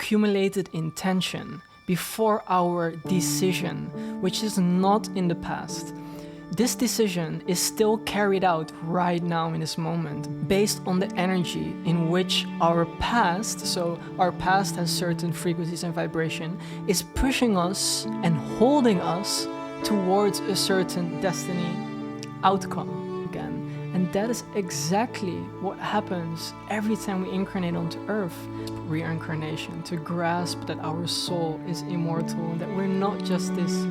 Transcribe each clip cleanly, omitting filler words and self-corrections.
accumulated intention, before our decision, which is not in the past. This decision is still carried out right now in this moment, based on the energy in which our past, so our past has certain frequencies and vibration, is pushing us and holding us towards a certain destiny outcome again. And that is exactly what happens every time we incarnate onto Earth. Reincarnation, to grasp that our soul is immortal, and that we're not just this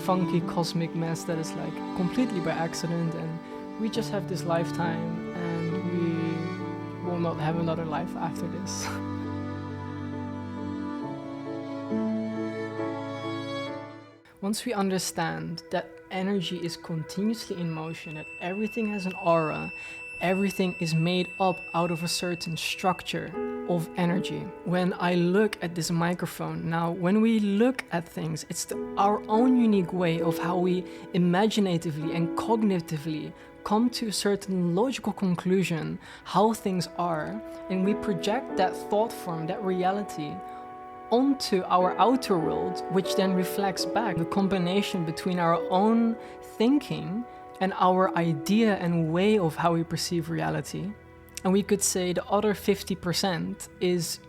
funky cosmic mess that is like completely by accident, and we just have this lifetime and we will not have another life after this. Once we understand that energy is continuously in motion, that everything has an aura, everything is made up out of a certain structure of energy. When I look at this microphone now, when we look at things, it's our own unique way of how we imaginatively and cognitively come to a certain logical conclusion how things are, and we project that thought form, that reality, onto our outer world, which then reflects back the combination between our own thinking and our idea and way of how we perceive reality. And we could say the other 50% is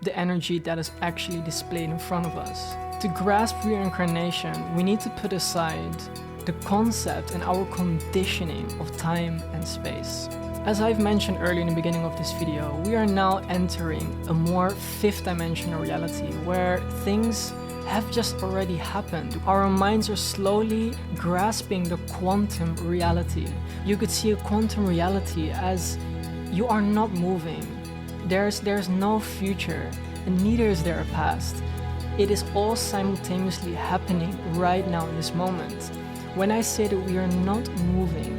the energy that is actually displayed in front of us. To grasp reincarnation, we need to put aside the concept and our conditioning of time and space. As I've mentioned earlier in the beginning of this video, we are now entering a more fifth dimensional reality where things have just already happened. Our minds are slowly grasping the quantum reality. You could see a quantum reality as you are not moving. There's no future, and neither is there a past. It is all simultaneously happening right now in this moment. When I say that we are not moving,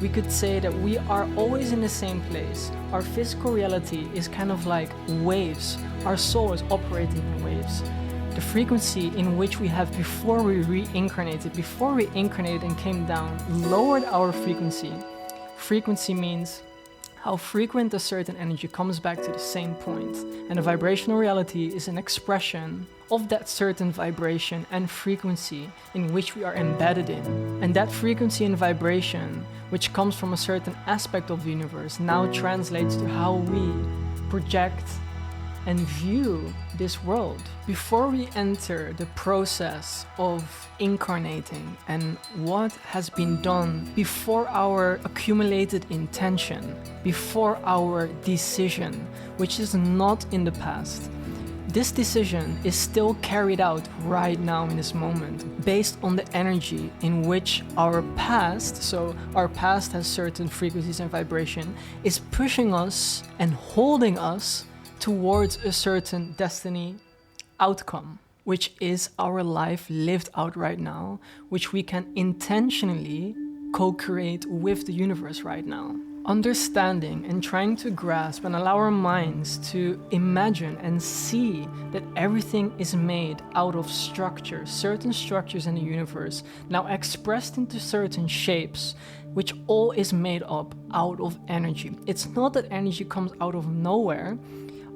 we could say that we are always in the same place. Our physical reality is kind of like waves. Our soul is operating in waves. The frequency in which we have before we reincarnated and came down, lowered our frequency. Frequency means how frequent a certain energy comes back to the same point. And a vibrational reality is an expression of that certain vibration and frequency in which we are embedded in. And that frequency and vibration, which comes from a certain aspect of the universe, now translates to how we project and view this world. Before we enter the process of incarnating and what has been done before our accumulated intention, before our decision, which is not in the past, this decision is still carried out right now in this moment, based on the energy in which our past, so our past has certain frequencies and vibration, is pushing us and holding us towards a certain destiny outcome, which is our life lived out right now, which we can intentionally co-create with the universe right now. Understanding and trying to grasp and allow our minds to imagine and see that everything is made out of structure, certain structures in the universe, now expressed into certain shapes, which all is made up out of energy. It's not that energy comes out of nowhere.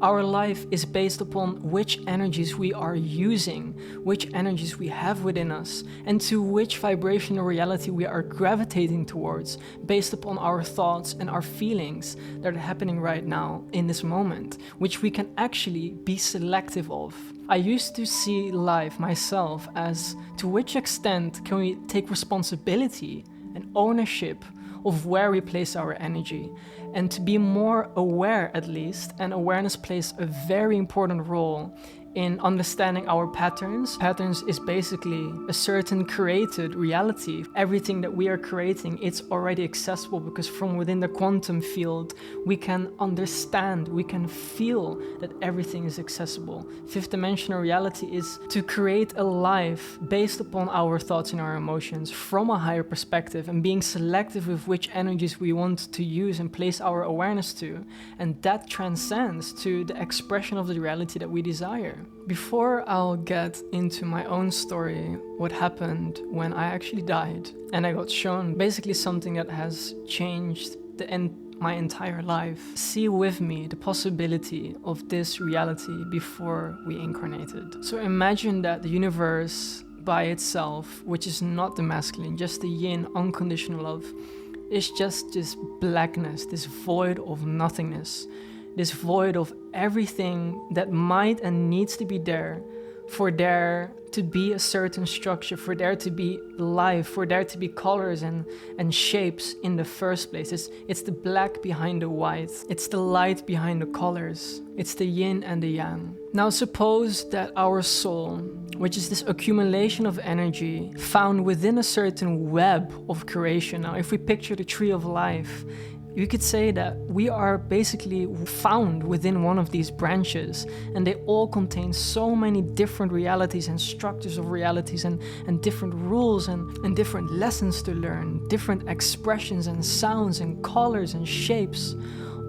Our life is based upon which energies we are using, which energies we have within us, and to which vibrational reality we are gravitating towards, based upon our thoughts and our feelings that are happening right now in this moment, which we can actually be selective of. I used to see life myself as to which extent can we take responsibility and ownership of where we place our energy, and to be more aware at least, and awareness plays a very important role in understanding our patterns. Patterns is basically a certain created reality. Everything that we are creating, it's already accessible because from within the quantum field, we can understand, we can feel that everything is accessible. Fifth dimensional reality is to create a life based upon our thoughts and our emotions from a higher perspective, and being selective with which energies we want to use and place our awareness to. And that transcends to the expression of the reality that we desire. Before I'll get into my own story, what happened when I actually died and I got shown basically something that has changed my entire life, see with me the possibility of this reality before we incarnated. So imagine that the universe by itself, which is not the masculine, just the yin, unconditional love, is just this blackness, this void of nothingness, this void of everything that might and needs to be there for there to be a certain structure, for there to be life, for there to be colors and shapes in the first place. It's the black behind the white. It's the light behind the colors. It's the yin and the yang. Now suppose that our soul, which is this accumulation of energy found within a certain web of creation. Now if we picture the tree of life, you could say that we are basically found within one of these branches, and they all contain so many different realities and structures of realities and different rules and different lessons to learn, different expressions and sounds and colors and shapes,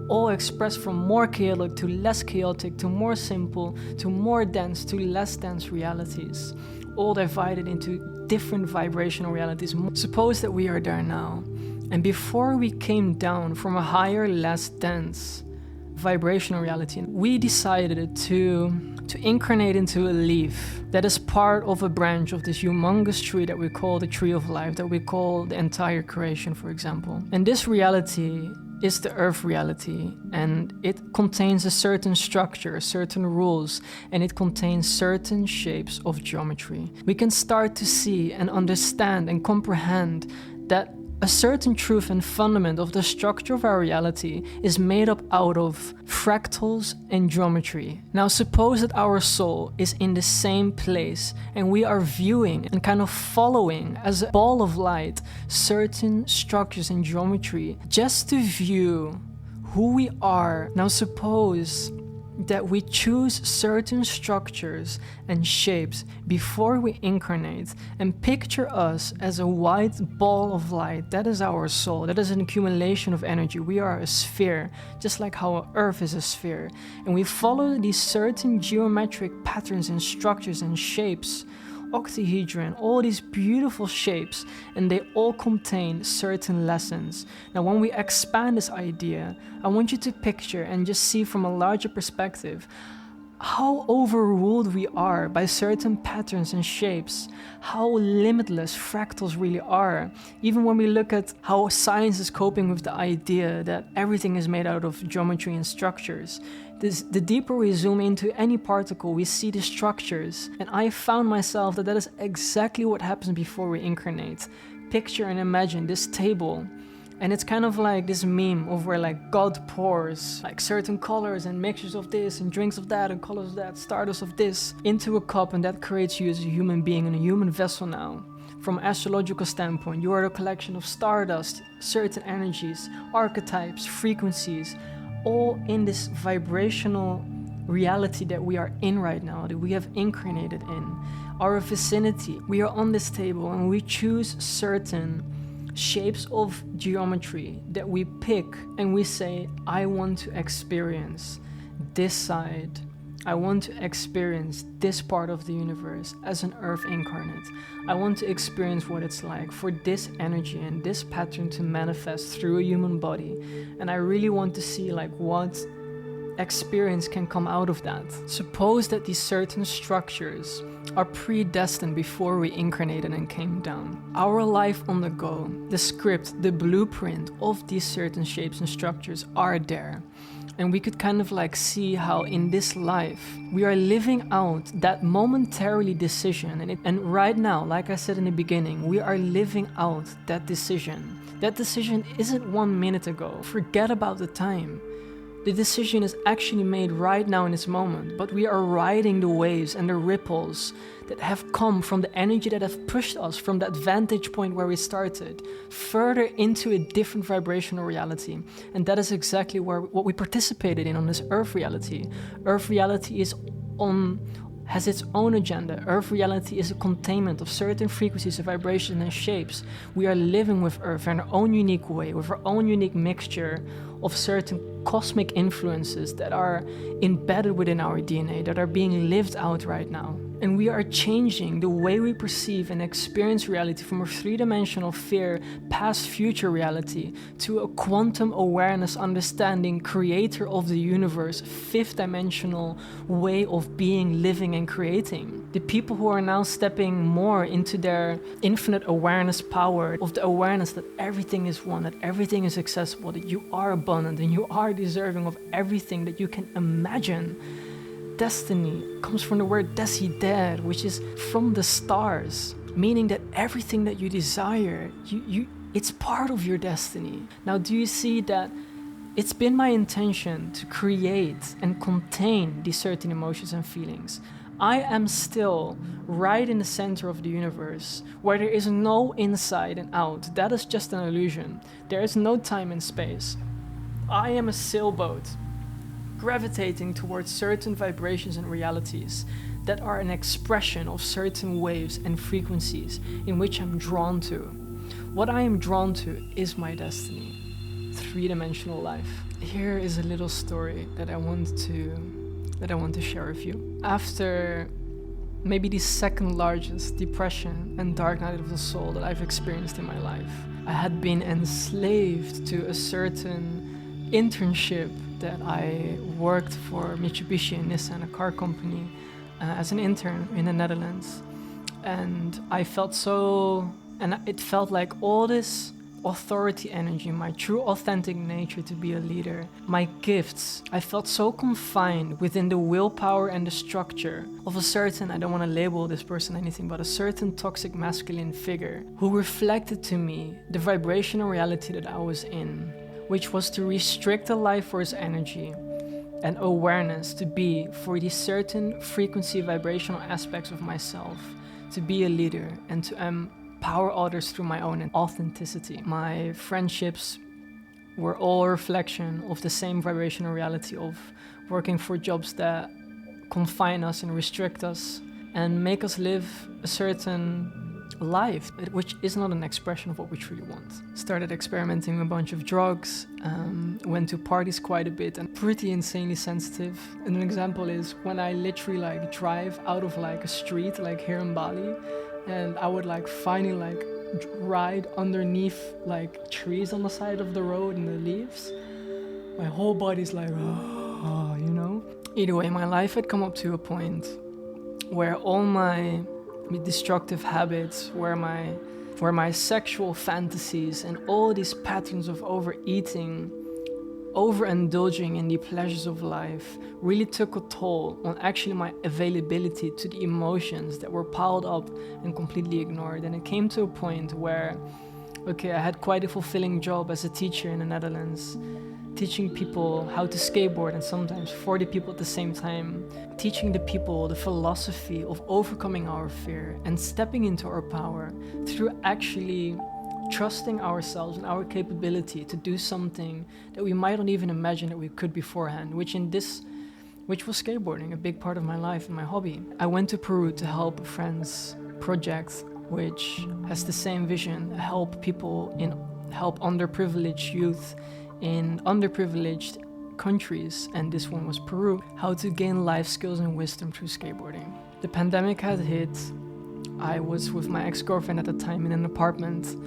all expressed from more chaotic to less chaotic, to more simple, to more dense, to less dense realities, all divided into different vibrational realities. Suppose that we are there now. And before we came down from a higher, less dense vibrational reality, we decided to incarnate into a leaf that is part of a branch of this humongous tree that we call the tree of life, that we call the entire creation, for example. And this reality is the earth reality, and it contains a certain structure, certain rules, and it contains certain shapes of geometry. We can start to see and understand and comprehend that a certain truth and fundament of the structure of our reality is made up out of fractals and geometry. Now suppose that our soul is in the same place and we are viewing and kind of following as a ball of light certain structures and geometry just to view who we are. Now suppose that we choose certain structures and shapes before we incarnate and picture us as a white ball of light. That is our soul. That is an accumulation of energy. We are a sphere, just like how Earth is a sphere. And we follow these certain geometric patterns and structures and shapes, octahedron, all these beautiful shapes, and they all contain certain lessons. Now when we expand this idea, I want you to picture and just see from a larger perspective how overruled we are by certain patterns and shapes, how limitless fractals really are. Even when we look at how science is coping with the idea that everything is made out of geometry and structures, the deeper we zoom into any particle, we see the structures. And I found myself that is exactly what happens before we incarnate. Picture and imagine this table. And it's kind of like this meme of where like God pours like certain colors and mixtures of this and drinks of that and colors of that, stardust of this into a cup, and that creates you as a human being in a human vessel now. From an astrological standpoint, you are a collection of stardust, certain energies, archetypes, frequencies, all in this vibrational reality that we are in right now, that we have incarnated in. Our vicinity, we are on this table and we choose certain shapes of geometry that we pick and we say, I want to experience this side. I want to experience this part of the universe as an earth incarnate. I want to experience what it's like for this energy and this pattern to manifest through a human body. And I really want to see like what experience can come out of that. Suppose that these certain structures are predestined before we incarnated and came down. Our life on the go, the script, the blueprint of these certain shapes and structures are there. And we could kind of like see how in this life we are living out that momentarily decision. And right now, like I said in the beginning, we are living out that decision. That decision isn't 1 minute ago. Forget about the time. The decision is actually made right now in this moment, but we are riding the waves and the ripples that have come from the energy that have pushed us from that vantage point where we started, further into a different vibrational reality. And that is exactly what we participated in on this Earth reality. Earth reality has its own agenda. Earth reality is a containment of certain frequencies of vibration and shapes. We are living with Earth in our own unique way, with our own unique mixture of certain cosmic influences that are embedded within our DNA, that are being lived out right now. And we are changing the way we perceive and experience reality from a three-dimensional fear, past, future reality to a quantum awareness, understanding, creator of the universe, fifth-dimensional way of being, living, and creating. The people who are now stepping more into their infinite awareness power, of the awareness that everything is one, that everything is accessible, that you are abundant and you are deserving of everything that you can imagine. Destiny comes from the word desider, which is from the stars, meaning that everything that you desire, it's part of your destiny. Now, do you see that it's been my intention to create and contain these certain emotions and feelings? I am still right in the center of the universe, where there is no inside and out. That is just an illusion. There is no time and space. I am a sailboat gravitating towards certain vibrations and realities that are an expression of certain waves and frequencies in which I'm drawn to. What I am drawn to is my destiny, three-dimensional life. Here is a little story that I want to share with you. After maybe the second largest depression and dark night of the soul that I've experienced in my life, I had been enslaved to a certain internship that I worked for Mitsubishi and Nissan, a car company, as an intern in the Netherlands. And it felt like all this authority energy, my true authentic nature to be a leader, my gifts, I felt so confined within the willpower and the structure of a certain, I don't want to label this person anything, but a certain toxic masculine figure who reflected to me the vibrational reality that I was in, which was to restrict the life force energy and awareness to be for these certain frequency vibrational aspects of myself, to be a leader and to empower others through my own authenticity. My friendships were all a reflection of the same vibrational reality of working for jobs that confine us and restrict us and make us live a certain life, which is not an expression of what we truly want. Started experimenting with a bunch of drugs, went to parties quite a bit, and pretty insanely sensitive. And an example is when I literally drive out of a street here in Bali, and I would finally ride underneath trees on the side of the road and the leaves. My whole body's oh, you know? Either way, my life had come up to a point where all my destructive habits, where my sexual fantasies and all these patterns of overeating, overindulging in the pleasures of life really took a toll on actually my availability to the emotions that were piled up and completely ignored. And it came to a point where, I had quite a fulfilling job as a teacher in the Netherlands, teaching people how to skateboard, and sometimes 40 people at the same time, teaching the people the philosophy of overcoming our fear and stepping into our power through actually trusting ourselves and our capability to do something that we might not even imagine that we could beforehand, which was skateboarding, a big part of my life and my hobby. I went to Peru to help a friend's project, which has the same vision, help underprivileged youth in underprivileged countries, and this one was Peru, how to gain life skills and wisdom through skateboarding. The pandemic had hit. I was with my ex-girlfriend at the time in an apartment,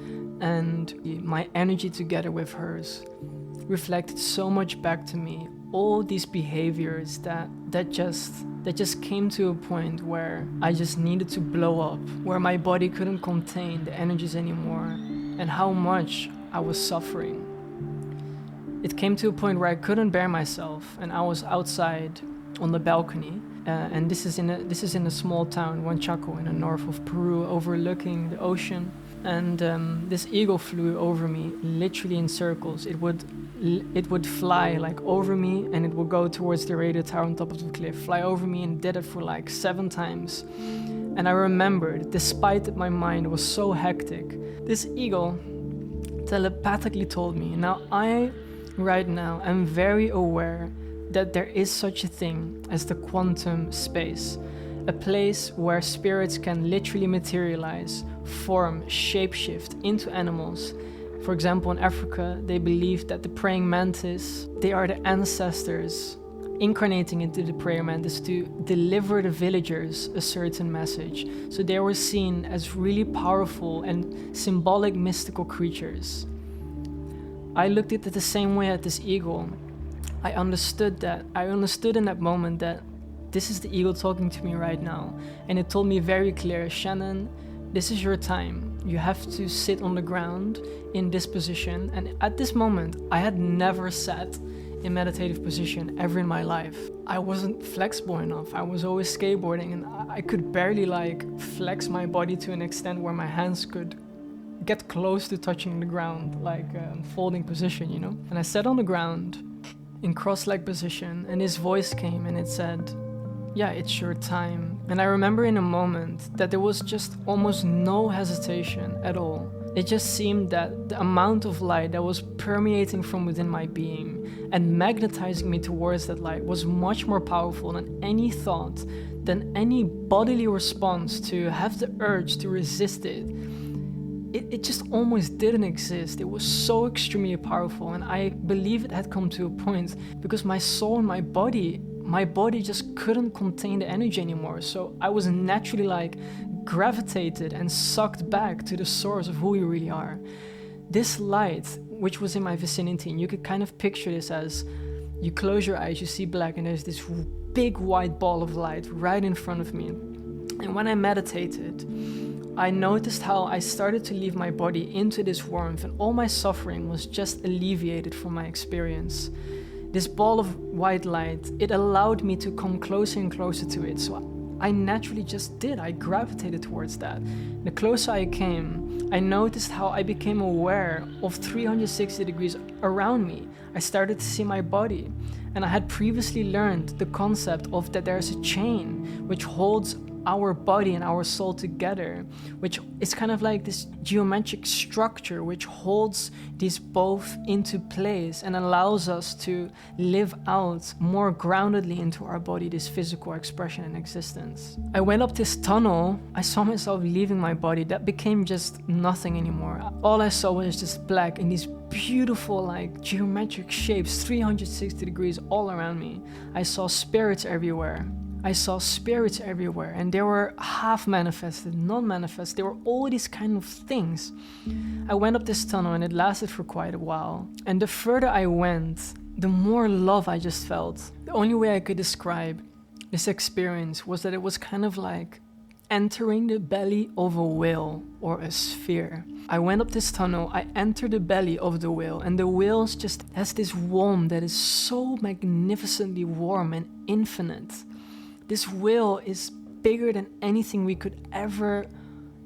and my energy together with hers reflected so much back to me, all these behaviors that just came to a point where I just needed to blow up, where my body couldn't contain the energies anymore, and how much I was suffering. It came to a point where I couldn't bear myself, and I was outside on the balcony. And this is in a small town, Huanchaco, in the north of Peru, overlooking the ocean. And this eagle flew over me, literally in circles. It would fly over me, and it would go towards the radio tower on top of the cliff, fly over me, and did it for 7 times. And I remembered, despite that my mind was so hectic, this eagle telepathically told me, right now, I'm very aware that there is such a thing as the quantum space, a place where spirits can literally materialize, form, shapeshift into animals, For example, in Africa, they believe that the praying mantis, they are the ancestors incarnating into the prayer mantis to deliver the villagers a certain message. So they were seen as really powerful and symbolic mystical creatures. I looked at it the same way at this eagle. I understood in that moment that this is the eagle talking to me right now. And it told me very clear, Shannon, this is your time. You have to sit on the ground in this position. And at this moment, I had never sat in meditative position ever in my life. I wasn't flexible enough. I was always skateboarding and I could barely flex my body to an extent where my hands could get close to touching the ground, folding position, And I sat on the ground in cross-leg position, and his voice came and it said, yeah, it's your time. And I remember in a moment that there was just almost no hesitation at all. It just seemed that the amount of light that was permeating from within my being and magnetizing me towards that light was much more powerful than any thought, than any bodily response to have the urge to resist it. It just almost didn't exist. It was so extremely powerful, and I believe it had come to a point because my soul and my body just couldn't contain the energy anymore. So I was naturally gravitated and sucked back to the source of who we really are. This light, which was in my vicinity, and you could kind of picture this as you close your eyes, you see black, and there's this big white ball of light right in front of me. And when I meditated, I noticed how I started to leave my body into this warmth, and all my suffering was just alleviated from my experience. This ball of white light, it allowed me to come closer and closer to it. So I naturally just did. I gravitated towards that. The closer I came, I noticed how I became aware of 360 degrees around me. I started to see my body. And I had previously learned the concept of that there's a chain which holds our body and our soul together, which is kind of like this geometric structure which holds these both into place and allows us to live out more groundedly into our body, this physical expression and existence. I went up this tunnel, I saw myself leaving my body, that became just nothing anymore. All I saw was just black and these beautiful geometric shapes, 360 degrees all around me. I saw spirits everywhere, and they were half manifested, non-manifest. They were all these kind of things. I went up this tunnel and it lasted for quite a while. And the further I went, the more love I just felt. The only way I could describe this experience was that it was kind of like entering the belly of a whale or a sphere. I went up this tunnel, I entered the belly of the whale, and the whale just has this womb that is so magnificently warm and infinite. This whale is bigger than anything we could ever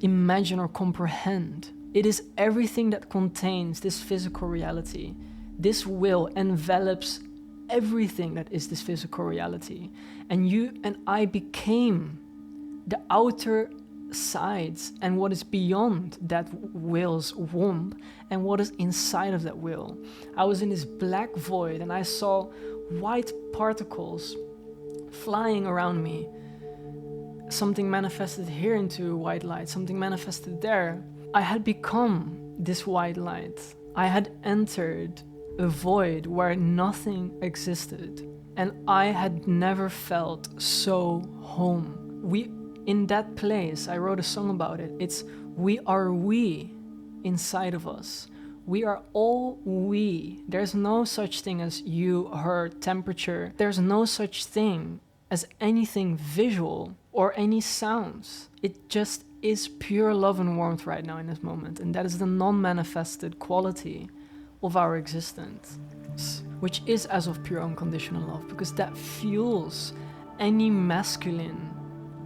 imagine or comprehend. It is everything that contains this physical reality. This whale envelops everything that is this physical reality. And you and I became the outer sides and what is beyond that whale's womb and what is inside of that whale. I was in this black void and I saw white particles flying around me. Something manifested here into white light, something manifested there. I had become this white light. I had entered a void where nothing existed, and I had never felt so home. In that place, I wrote a song about it. It's we are we inside of us. We are all we. There's no such thing as you, her, temperature. There's no such thing as anything visual or any sounds. It just is pure love and warmth right now in this moment. And that is the non-manifested quality of our existence, which is as of pure unconditional love, because that fuels any masculine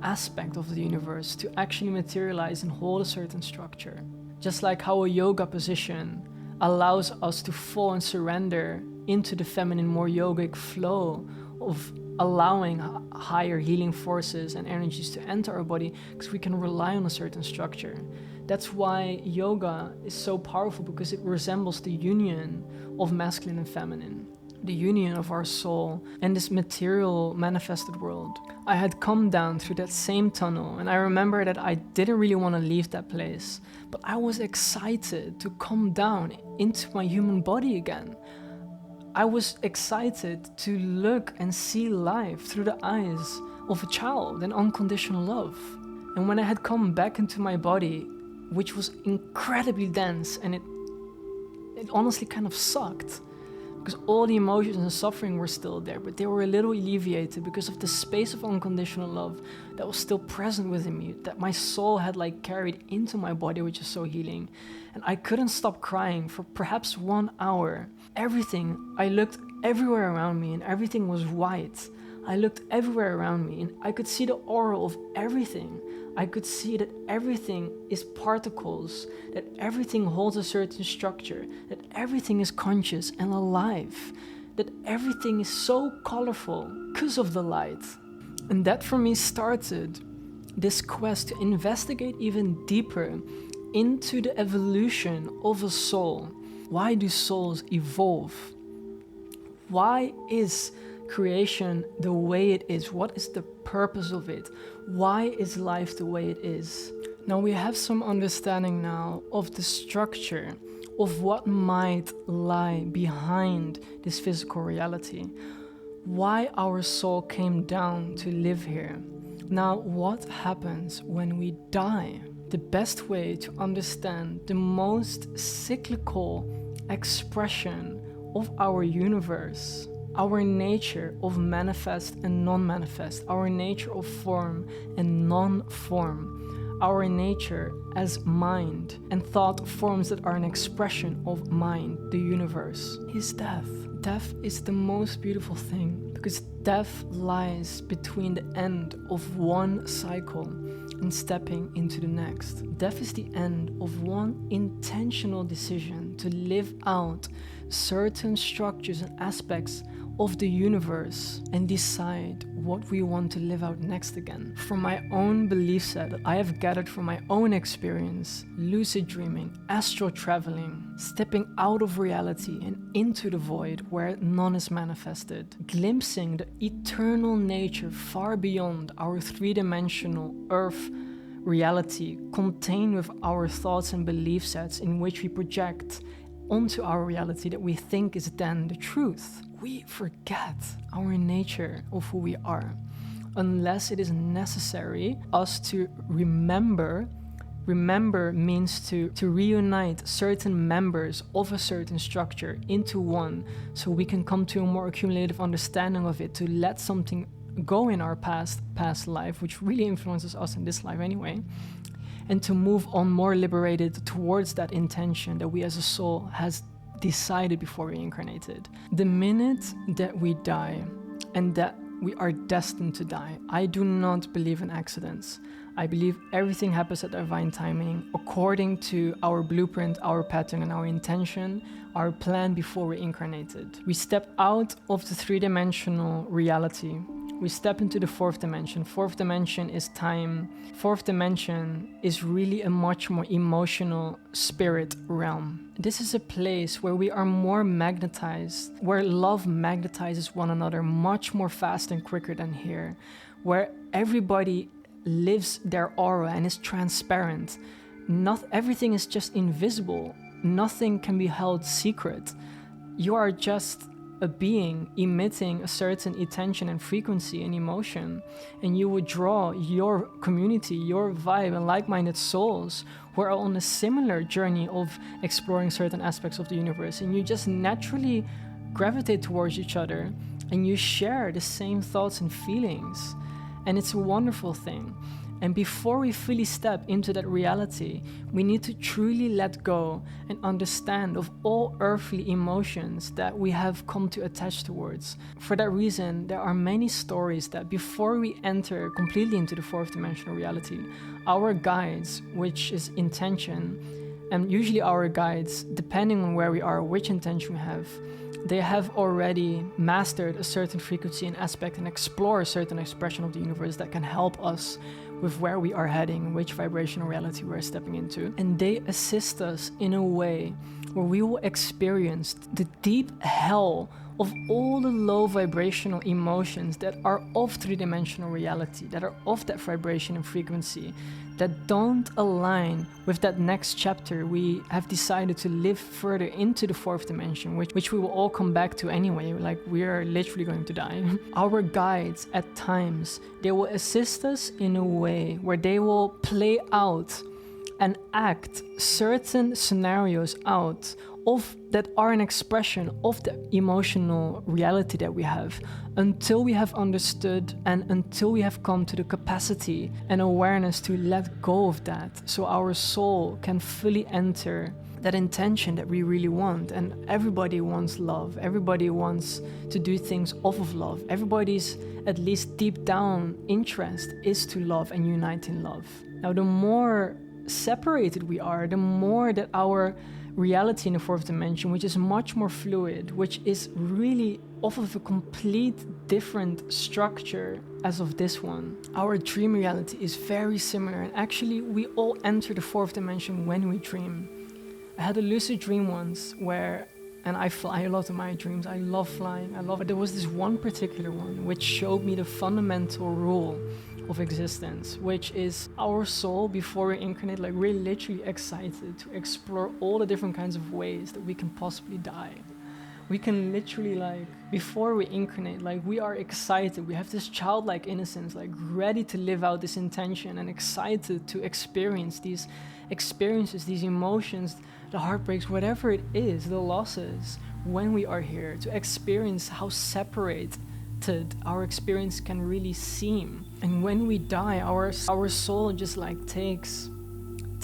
aspect of the universe to actually materialize and hold a certain structure. Just like how a yoga position allows us to fall and surrender into the feminine, more yogic flow of allowing higher healing forces and energies to enter our body, because we can rely on a certain structure. That's why yoga is so powerful, because it resembles the union of masculine and feminine, the union of our soul and this material manifested world. I had come down through that same tunnel, and I remember that I didn't really want to leave that place, but I was excited to come down into my human body again. I was excited to look and see life through the eyes of a child and unconditional love. And when I had come back into my body, which was incredibly dense, and it honestly kind of sucked, because all the emotions and suffering were still there, but they were a little alleviated because of the space of unconditional love that was still present within me, that my soul had like carried into my body, which is so healing. And I couldn't stop crying for perhaps 1 hour. I looked everywhere around me and everything was white. I looked everywhere around me and I could see the aura of everything. I could see that everything is particles, that everything holds a certain structure, that everything is conscious and alive, that everything is so colorful because of the light. And that for me started this quest to investigate even deeper into the evolution of a soul. Why do souls evolve? Why is creation the way it is? What is the purpose of it? Why is life the way it is? Now we have some understanding now of the structure of what might lie behind this physical reality. Why our soul came down to live here. Now, what happens when we die? The best way to understand the most cyclical expression of our universe, our nature of manifest and non-manifest, our nature of form and non-form, our nature as mind and thought forms that are an expression of mind, the universe, is death. Death is the most beautiful thing because death lies between the end of one cycle and stepping into the next. Death is the end of one intentional decision to live out certain structures and aspects of the universe and decide what we want to live out next again. From my own belief set that I have gathered from my own experience, lucid dreaming, astral traveling, stepping out of reality and into the void where none is manifested, glimpsing the eternal nature far beyond our three-dimensional earth reality contained with our thoughts and belief sets in which we project onto our reality that we think is then the truth. We forget our nature of who we are unless it is necessary us to remember. Remember means to reunite certain members of a certain structure into one so we can come to a more accumulative understanding of it, to let something go in our past life, which really influences us in this life anyway, and to move on more liberated towards that intention that we as a soul has decided before we incarnated. The minute that we die and that we are destined to die, I do not believe in accidents. I believe everything happens at divine timing according to our blueprint, our pattern, and our intention, our plan before we incarnated. We step out of the three-dimensional reality. We step into the fourth dimension. Fourth dimension is time. Fourth dimension is really a much more emotional spirit realm. This is a place where we are more magnetized, where love magnetizes one another much more fast and quicker than here, where everybody lives their aura and is transparent. Not everything is just invisible. Nothing can be held secret. You are just a being emitting a certain intention and frequency and emotion, and you would draw your community, your vibe, and like-minded souls who are on a similar journey of exploring certain aspects of the universe, and you just naturally gravitate towards each other and you share the same thoughts and feelings, and it's a wonderful thing. And before we fully step into that reality, we need to truly let go and understand of all earthly emotions that we have come to attach towards. For that reason, there are many stories that before we enter completely into the fourth dimensional reality, our guides, which is intention, and usually our guides, depending on where we are, which intention we have, they have already mastered a certain frequency and aspect and explore a certain expression of the universe that can help us with where we are heading, which vibrational reality we're stepping into. And they assist us in a way where we will experience the deep hell of all the low vibrational emotions that are of three-dimensional reality, that are of that vibration and frequency, that don't align with that next chapter we have decided to live further into the fourth dimension, which we will all come back to anyway, like we are literally going to die. Our guides at times, they will assist us in a way where they will play out and act certain scenarios out of that are an expression of the emotional reality that we have, until we have understood and until we have come to the capacity and awareness to let go of that, so our soul can fully enter that intention that we really want. And everybody wants love, everybody wants to do things off of love, everybody's at least deep down interest is to love and unite in love. Now, the more separated we are, the more that our reality in the fourth dimension, which is much more fluid, which is really off of a complete different structure as of this one. Our dream reality is very similar, and actually we all enter the fourth dimension when we dream. I had a lucid dream once and I fly a lot in my dreams. I love flying, I love it. There was this one particular one which showed me the fundamental rule of existence, which is our soul before we incarnate, like we're literally excited to explore all the different kinds of ways that we can possibly die. We can literally, like, before we incarnate, like we are excited, we have this childlike innocence, like ready to live out this intention and excited to experience these experiences, these emotions, the heartbreaks, whatever it is, the losses, when we are here, to experience how separated our experience can really seem. And when we die, our soul just like takes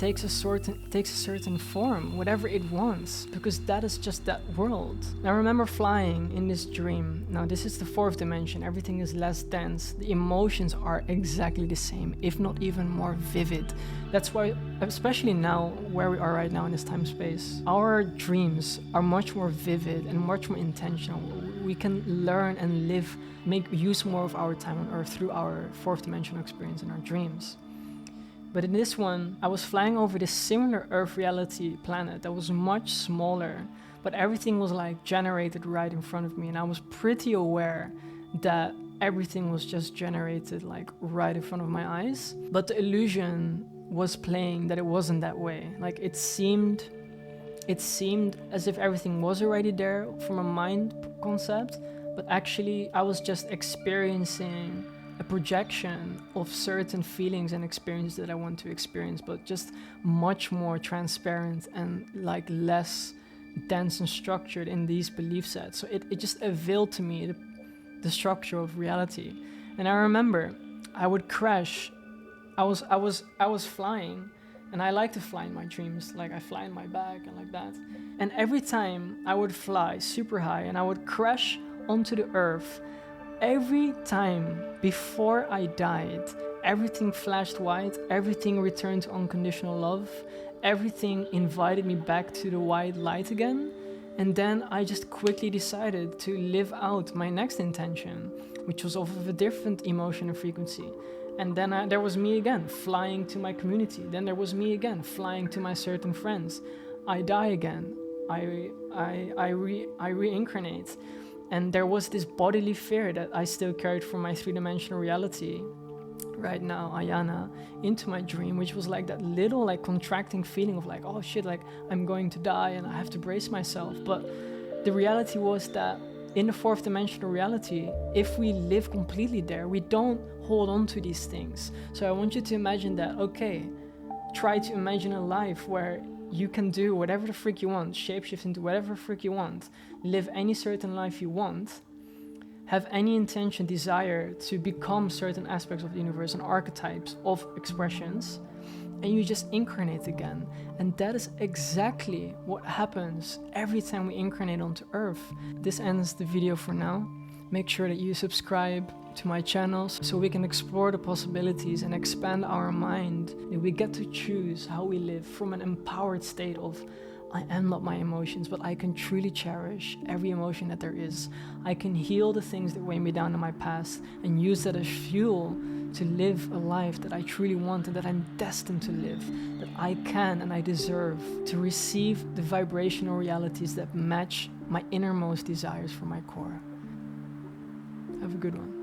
a certain form, whatever it wants, because that is just that world. Now, I remember flying in this dream. Now, this is the fourth dimension. Everything is less dense. The emotions are exactly the same, if not even more vivid. That's why, especially now, where we are right now in this time space, our dreams are much more vivid and much more intentional. We can learn and live, make use more of our time on Earth through our fourth dimensional experience in our dreams. But in this one, I was flying over this similar Earth reality planet that was much smaller, but everything was like generated right in front of me, and I was pretty aware that everything was just generated like right in front of my eyes. But the illusion was playing that it wasn't that way. Like it seemed as if everything was already there from a mind concept, but actually I was just experiencing a projection of certain feelings and experiences that I want to experience, but just much more transparent and like less dense and structured in these belief sets. So it just availed to me the structure of reality. And I remember I would crash. I was flying, and I like to fly in my dreams. Like I fly in my bag and like that. And every time I would fly super high and I would crash onto the earth, every time before I died, everything flashed white, everything returned to unconditional love, everything invited me back to the white light again. And then I just quickly decided to live out my next intention, which was of a different emotion and frequency. And then there was me again, flying to my community. Then there was me again, flying to my certain friends. I die again. I reincarnate. And there was this bodily fear that I still carried from my three-dimensional reality right now, Ayana, into my dream, which was like that little like contracting feeling of like, oh shit, like I'm going to die and I have to brace myself. But the reality was that in the fourth dimensional reality, if we live completely there, we don't hold on to these things. So I want you to imagine that, okay, try to imagine a life where you can do whatever the freak you want, shapeshift into whatever freak you want, live any certain life you want, have any intention, desire to become certain aspects of the universe and archetypes of expressions, and you just incarnate again. And that is exactly what happens every time we incarnate onto Earth. This ends the video for now. Make sure that you subscribe to my channels so we can explore the possibilities and expand our mind. And we get to choose how we live from an empowered state of, I am not my emotions, but I can truly cherish every emotion that there is. I can heal the things that weigh me down in my past and use that as fuel to live a life that I truly want and that I'm destined to live, that I can and I deserve, to receive the vibrational realities that match my innermost desires from my core. Have a good one.